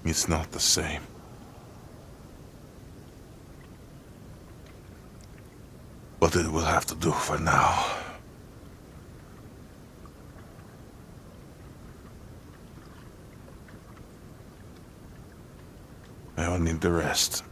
It's not the same. But it will have to do for now. I will need the rest.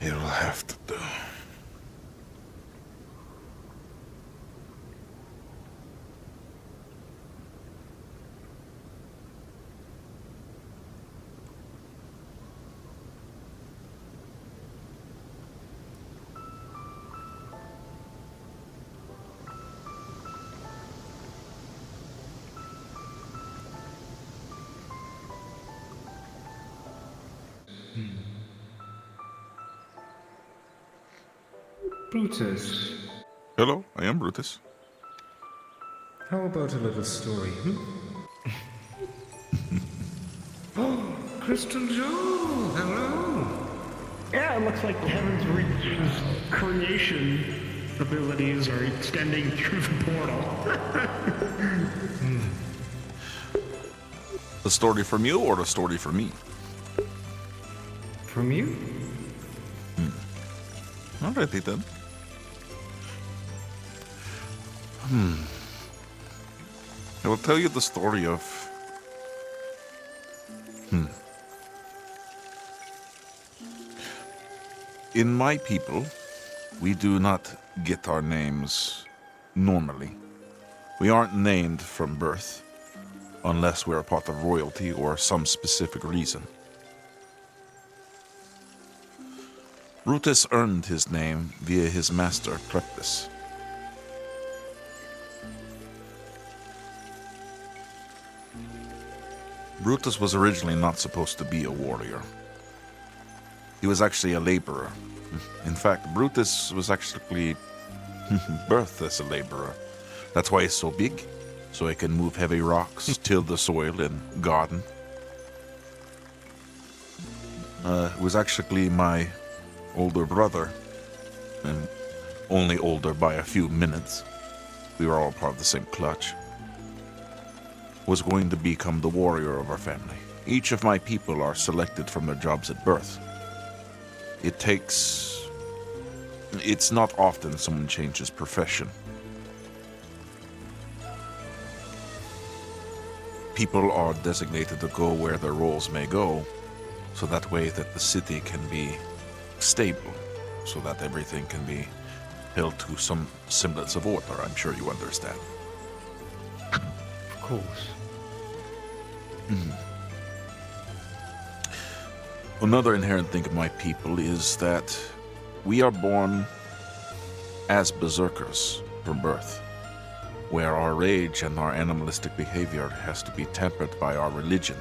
It will have to do. Brutus, Hello, I am Brutus. how about a little story, Oh, Crystal Joe, hello! Yeah, it looks like Kevin's creation abilities are extending through the portal. The story from you or the story from me? From you? Alrighty then. I will tell you the story of... In my people, we do not get our names normally. We aren't named from birth, unless we're a part of royalty or some specific reason. Brutus earned his name via his master, Brutus. Brutus was originally not supposed to be a warrior. He was actually a laborer. In fact, Brutus was actually birthed as a laborer. That's why he's so big, so he can move heavy rocks, till the soil, and garden. It was actually my older brother, and only older by a few minutes. We were all part of the same clutch. Was going to become the warrior of our family. Each of my people are selected from their jobs at birth. It's not often someone changes profession. People are designated to go where their roles may go, so that way that the city can be stable, so that everything can be held to some semblance of order. I'm sure you understand. Of course. Another inherent thing of my people is that we are born as berserkers from birth, where our rage and our animalistic behavior has to be tempered by our religion,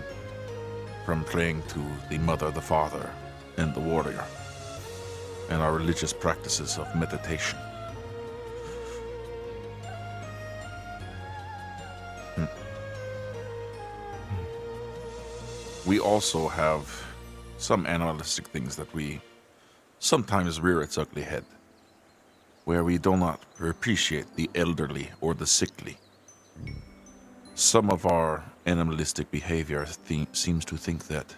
from praying to the mother, the father, and the warrior, and our religious practices of meditation. We also have some animalistic things that we sometimes rear its ugly head, where we do not appreciate the elderly or the sickly. Some of our animalistic behavior seems to think that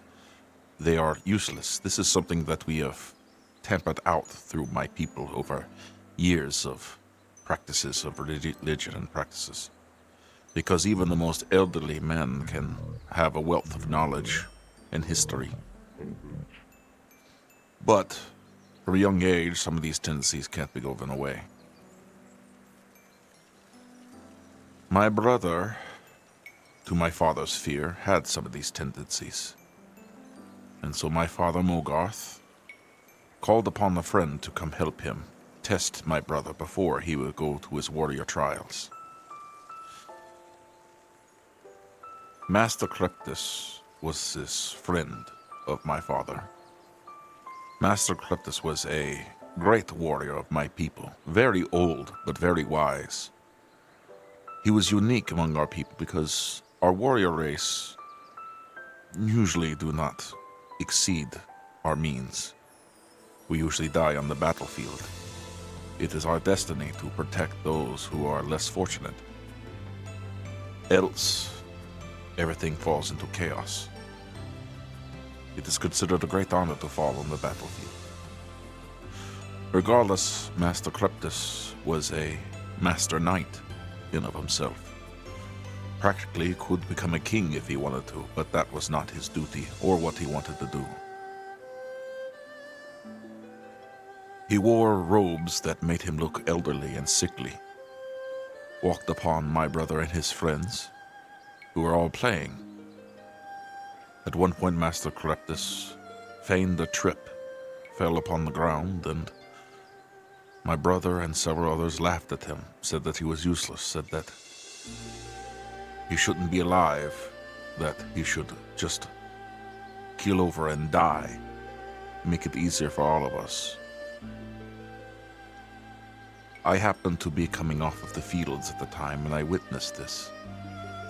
they are useless. This is something that we have tempered out through my people over years of practices of religion and practices. Because even the most elderly men can have a wealth of knowledge and history. But from a young age, some of these tendencies can't be given away. My brother, to my father's fear, had some of these tendencies. And so my father, Mogarth, called upon a friend to come help him test my brother before he would go to his warrior trials. Master Kleptus was this friend of my father. Master Kleptus was a great warrior of my people, very old but very wise. He was unique among our people because our warrior race usually do not exceed our means. We usually die on the battlefield. It is our destiny to protect those who are less fortunate. Else, everything falls into chaos. It is considered a great honor to fall on the battlefield. Regardless, Master Kleptus was a master knight in of himself. Practically could become a king if he wanted to, but that was not his duty or what he wanted to do. He wore robes that made him look elderly and sickly, walked upon my brother and his friends, who were all playing. At one point, Master Kleptus feigned a trip, fell upon the ground, and my brother and several others laughed at him, said that he was useless, said that he shouldn't be alive, that he should just keel over and die, make it easier for all of us. I happened to be coming off of the fields at the time, and I witnessed this.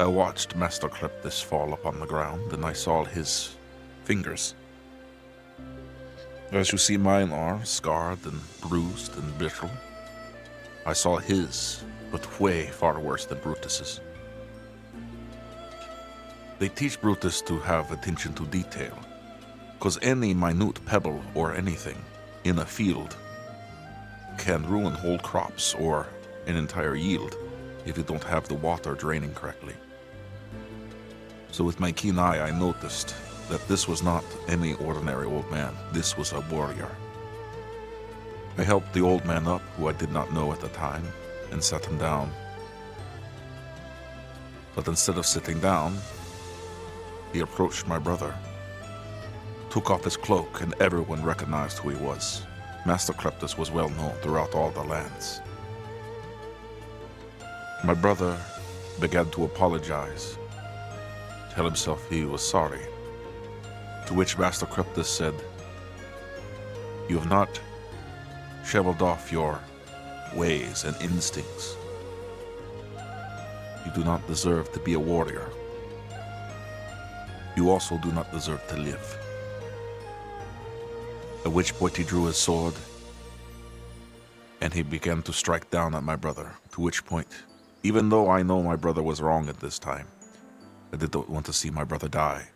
I watched Master Kleptus fall upon the ground, and I saw his fingers. As you see, mine are scarred and bruised and brittle. I saw his, but way far worse than Brutus's. They teach Brutus to have attention to detail, because any minute pebble or anything in a field can ruin whole crops or an entire yield if you don't have the water draining correctly. So with my keen eye, I noticed that this was not any ordinary old man. This was a warrior. I helped the old man up, who I did not know at the time, and sat him down. But instead of sitting down, he approached my brother, took off his cloak, and everyone recognized who he was. Master Kleptus was well known throughout all the lands. My brother began to apologize, tell himself he was sorry, to which Master Kleptus said, "You have not shoveled off your ways and instincts. You do not deserve to be a warrior. You also do not deserve to live." At which point he drew his sword, and he began to strike down at my brother, to which point, even though I know my brother was wrong at this time, I did not want to see my brother die.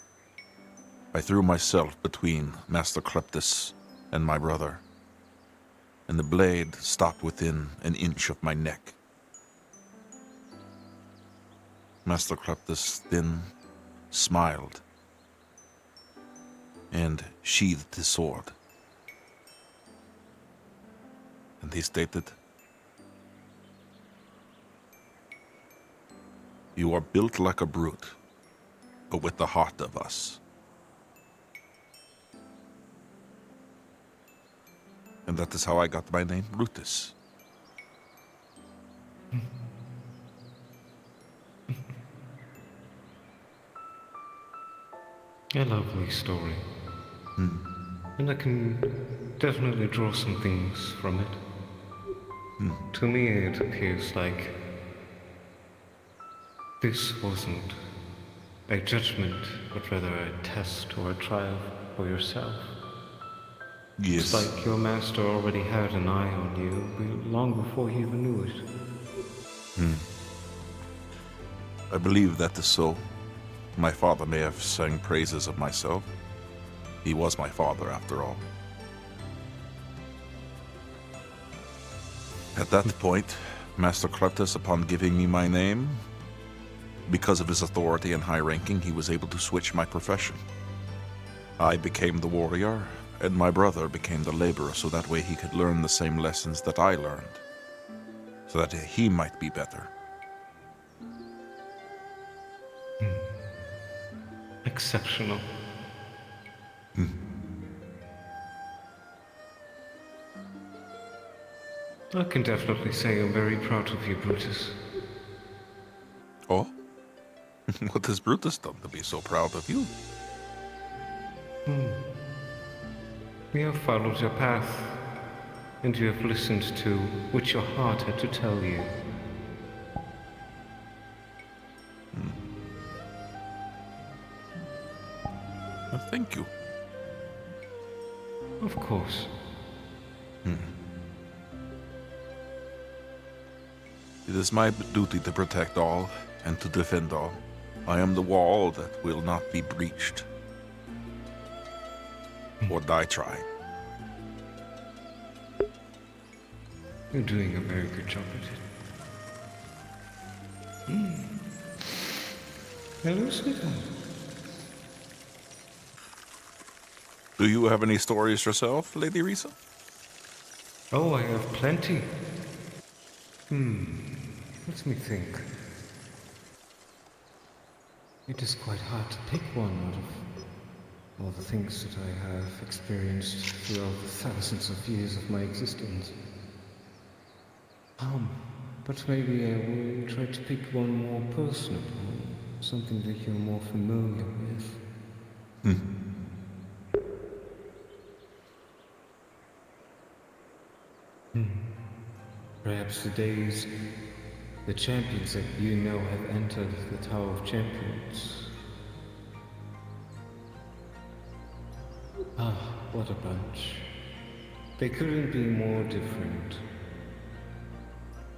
I threw myself between Master Kleptus and my brother, and the blade stopped within an inch of my neck. Master Kleptus then smiled and sheathed his sword. And he stated, "You are built like a brute, but with the heart of us." And that is how I got my name, Brutus. A lovely story. And I can definitely draw some things from it. To me, it appears like this wasn't a judgment, but rather a test or a trial for yourself. Yes. It's like your master already had an eye on you long before he even knew it. I believe that is so. My father may have sang praises of myself. He was my father, after all. At that point, Master Kleptus, upon giving me my name, because of his authority and high ranking, he was able to switch my profession. I became the warrior, and my brother became the laborer, so that way he could learn the same lessons that I learned, so that he might be better. Exceptional. I can definitely say I'm very proud of you, Brutus. Oh? What has Brutus done to be so proud of you? You have followed your path, and you have listened to what your heart had to tell you. Thank you. Of course. It is my duty to protect all and to defend all. I am the wall that will not be breached. Or die trying. You're doing a very good job at it. Hello, sweetheart. Do you have any stories yourself, Lady Risa? Oh, I have plenty. Let me think. It is quite hard to pick one out of all the things that I have experienced throughout the thousands of years of my existence. But maybe I will try to pick one more personal, something that you're more familiar with. Perhaps the days the champions that you know have entered the Tower of Champions. Ah, what a bunch. They couldn't be more different.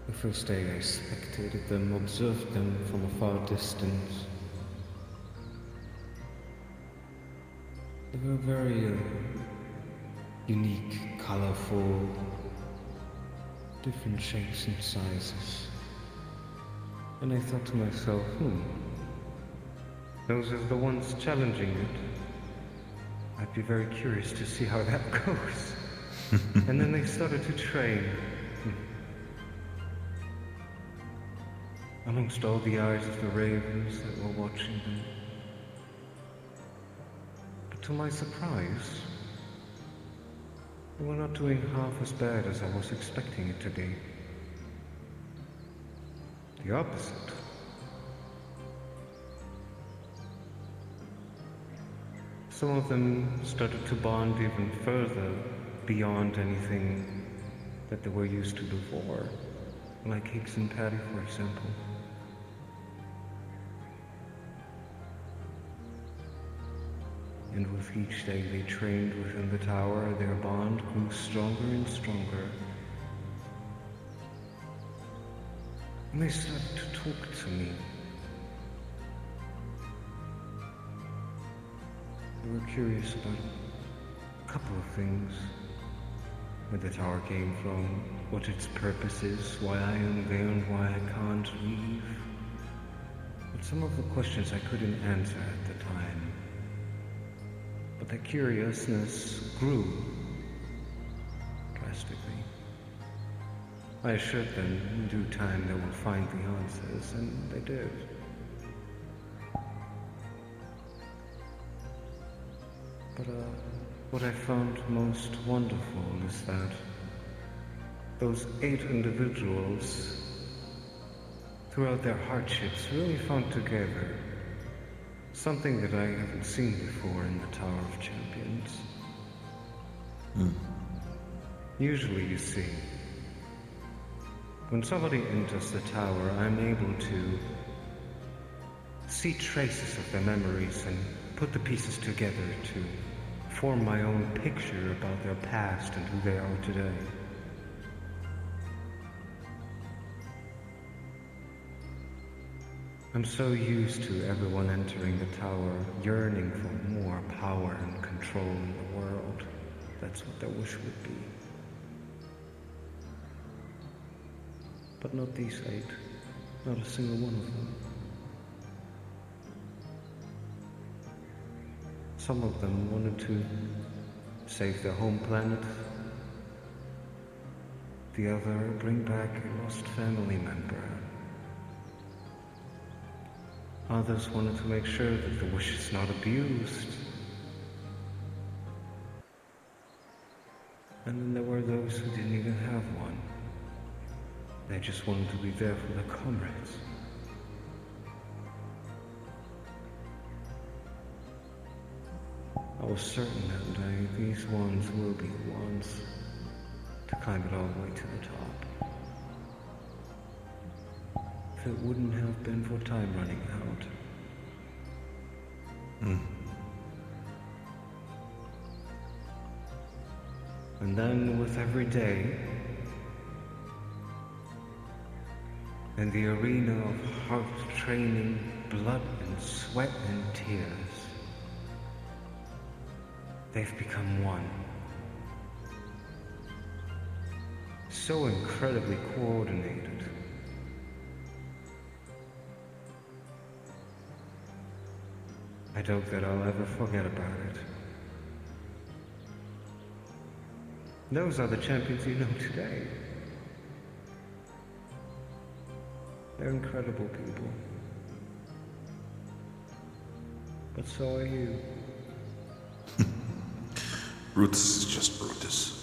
The first day I spectated them, observed them from a far distance. They were very unique, colorful, different shapes and sizes. And I thought to myself, those are the ones challenging it. I'd be very curious to see how that goes. And then they started to train. Amongst all the eyes of the ravens that were watching them. But to my surprise, they were not doing half as bad as I was expecting it to be. The opposite. Some of them started to bond even further beyond anything that they were used to before, like Higgs and Patty, for example. And with each day they trained within the tower, their bond grew stronger and stronger. And they started to talk to me. They were curious about a couple of things. Where the tower came from, what its purpose is, why I am there and why I can't leave. But some of the questions I couldn't answer at the time. But the curiousness grew drastically. I assured them in due time they would find the answers, and they did. But what I found most wonderful is that those 8 individuals, throughout their hardships, really found together something that I haven't seen before in the Tower of Champions. Usually, you see, when somebody enters the tower, I'm able to see traces of their memories and put the pieces together to form my own picture about their past and who they are today. I'm so used to everyone entering the tower yearning for more power and control in the world. That's what their wish would be. But not these 8. Not a single one of them. Some of them wanted to save their home planet. The other, bring back a lost family member. Others wanted to make sure that the wish is not abused. And then there were those who didn't even have one. They just wanted to be there for their comrades. I was certain that day these ones will be the ones to climb it all the way to the top. If it wouldn't have been for time running out. And then with every day, in the arena of heart training, blood and sweat and tears, they've become one. So incredibly coordinated. I doubt that I'll ever forget about it. Those are the champions you know today. They're incredible people. But so are you. Brutus is just Brutus.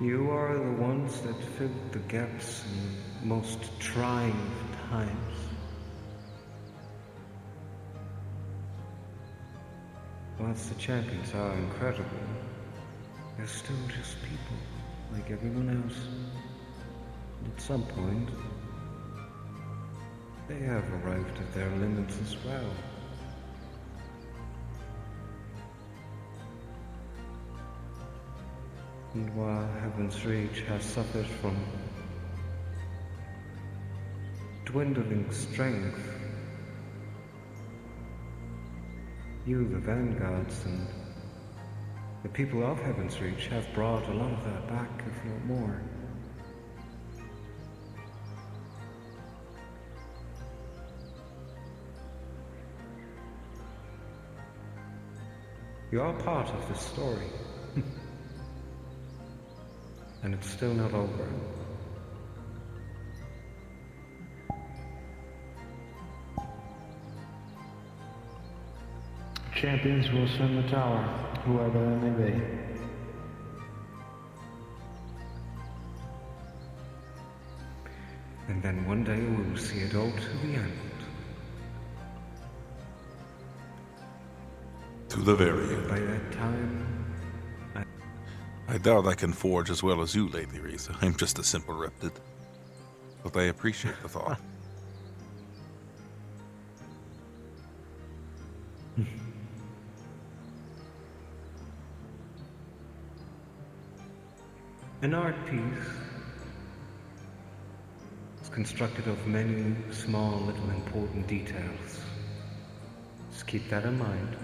You are the ones that filled the gaps in most trying of times. Whilst the champions are incredible, they're still just people, like everyone else. And at some point, they have arrived at their limits as well. And while Heaven's Reach has suffered from dwindling strength, you, the vanguards, and the people of Heaven's Reach have brought a lot of that back, if not more. You are part of this story. And it's still not over. Champions will ascend the tower, whoever they may be. And then one day we will see it all to the end. To the very end. By that time, I doubt I can forge as well as you, Lady Risa. I'm just a simple reptid. But I appreciate the thought. an art piece is constructed of many small little important details. Just keep that in mind.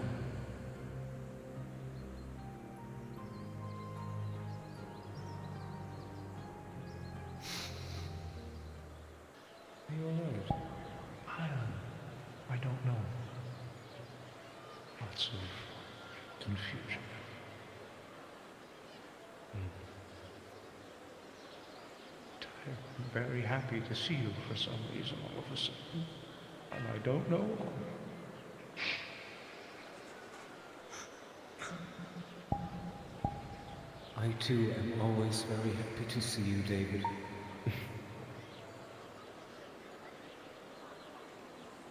Are you alright? I don't know. Lots of confusion. I'm very happy to see you for some reason all of a sudden. And I don't know why. I too am always very happy to see you, David.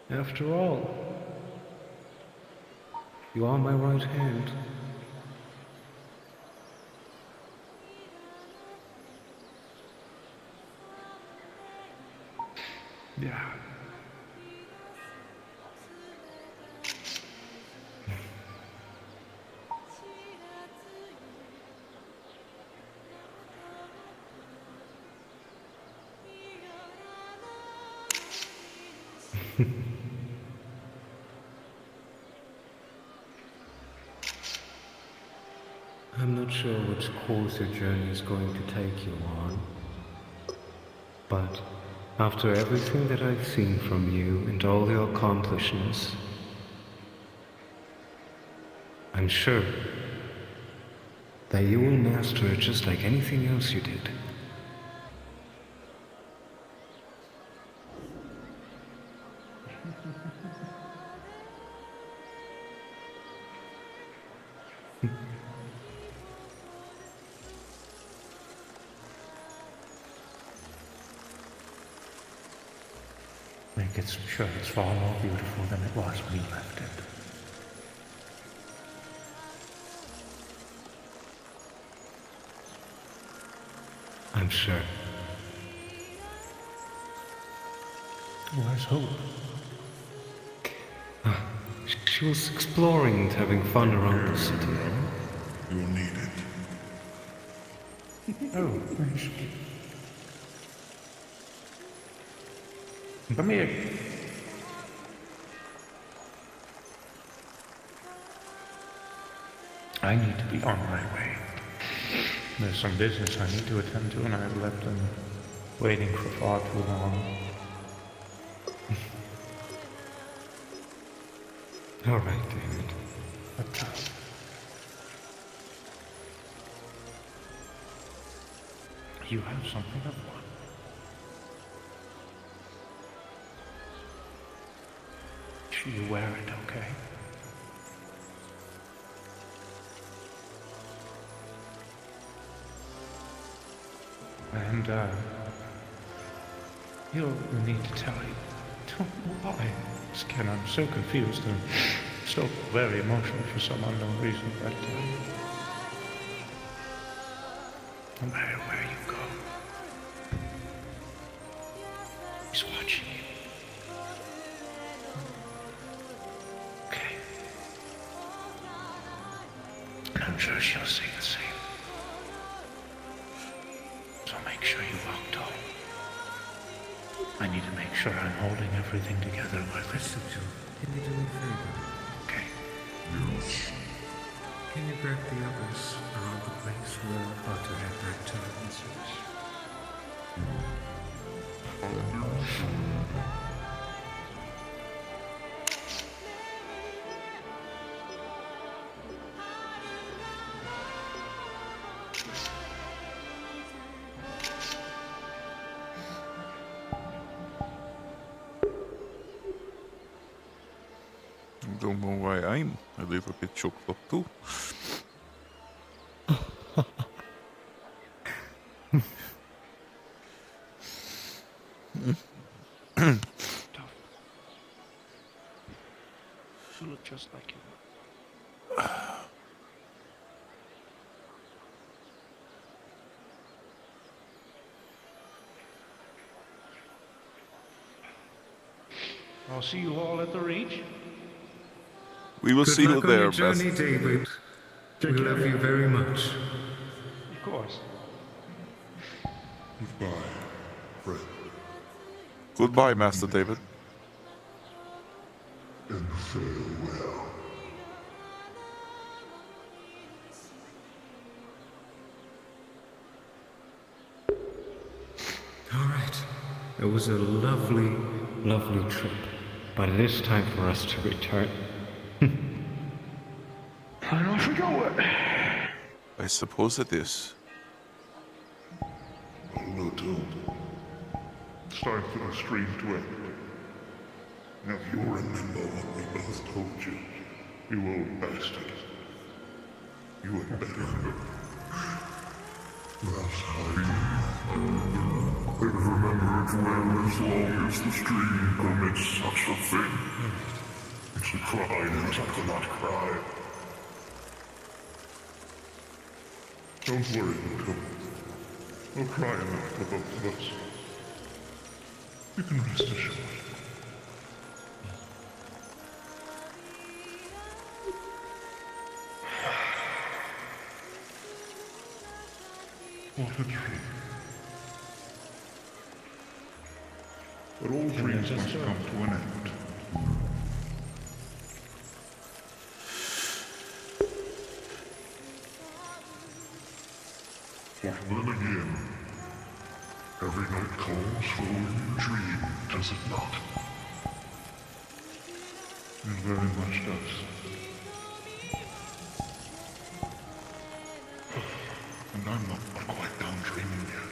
After all, you are my right hand. Yeah. I'm not sure which course your journey is going to take you on, but after everything that I've seen from you and all your accomplishments, I'm sure that you will master it just like anything else you did. Make it sure it's far more beautiful than it was when you left it. I'm sure. Where's Hope? She was exploring and having fun around the city. You'll need it. Oh, thanks. Come here. I need to be on my way. There's some business I need to attend to, and I've left them waiting for far too long. All right, David. But, you have something of one. Should you wear it, okay? And, you'll need to tell you. Don't know why. Skin, I'm so confused and so very emotional for some unknown reason, but, no matter where you go, he's watching you. Okay. And I'm sure she'll say the same. So make sure you walk tall. I need to make sure I'm holding everything together with it. Can you do me a favor? Okay. Yes. Can you grab the others around the place? We're about to head back to the research. I don't know why I'm a little bit choked up too. Tough. You look just like him. I'll see you all at the reach. We will Good see you luck on there, your journey, best. David. We love you very much. Of course. Goodbye, friend. Goodbye, Master David. And farewell. All right. It was a lovely, lovely trip. But it is time for us to return. I don't forget what. I suppose it is. Hello, Toad. It's time for the stream to end. Now you'll remember what we both told you. You old bastard. You had better. That's how I'd remember it well as long as the stream permits such a thing. It's a crime that I cannot cry. Don't worry, Toad. We'll cry enough for both of us. You can rest assured. What a dream. But all dreams must come to an end. But then again, every night calls for a new dream, does it not? It very much does. And I'm not quite done dreaming yet.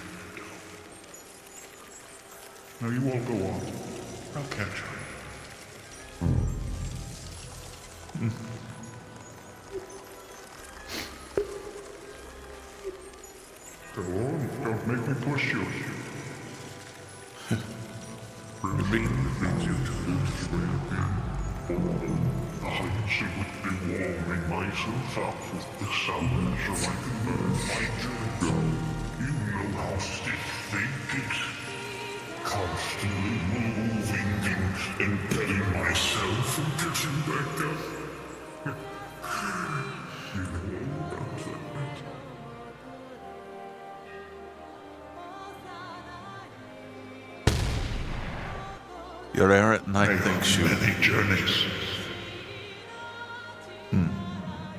Now you all go on. I'll catch her. Go on, don't make me push you. Everything that leads you to this way again. I would be warming myself up with the sun so I can burn my joy. You know how stiff they get. Constantly moving and getting myself and getting back up. You know all about that. Your errant I knight have thinks you. many journeys.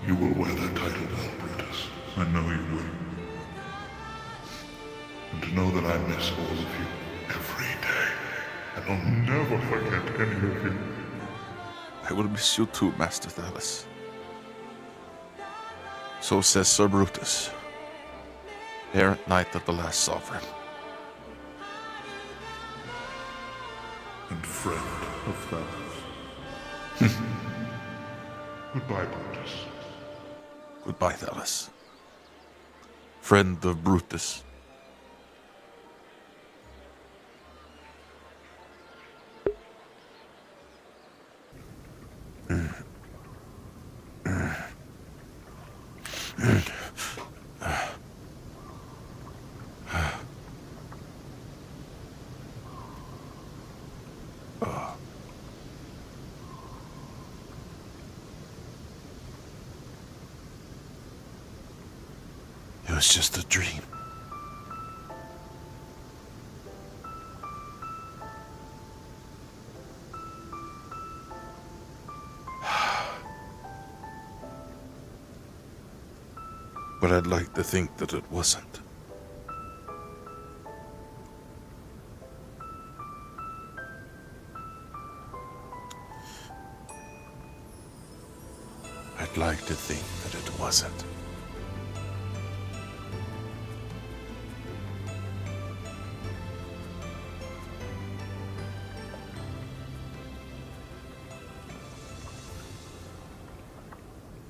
You will wear that title well, Brutus. I know you will. And to know that I miss all of you every day. And I'll never forget any of you. I will miss you too, Master Thales. So says Sir Brutus, errant knight of the last sovereign. And friend of Thales. Goodbye, Brutus. Goodbye, Thales. Friend of Brutus. It was just a dream. But I'd like to think that it wasn't. I'd like to think that it wasn't.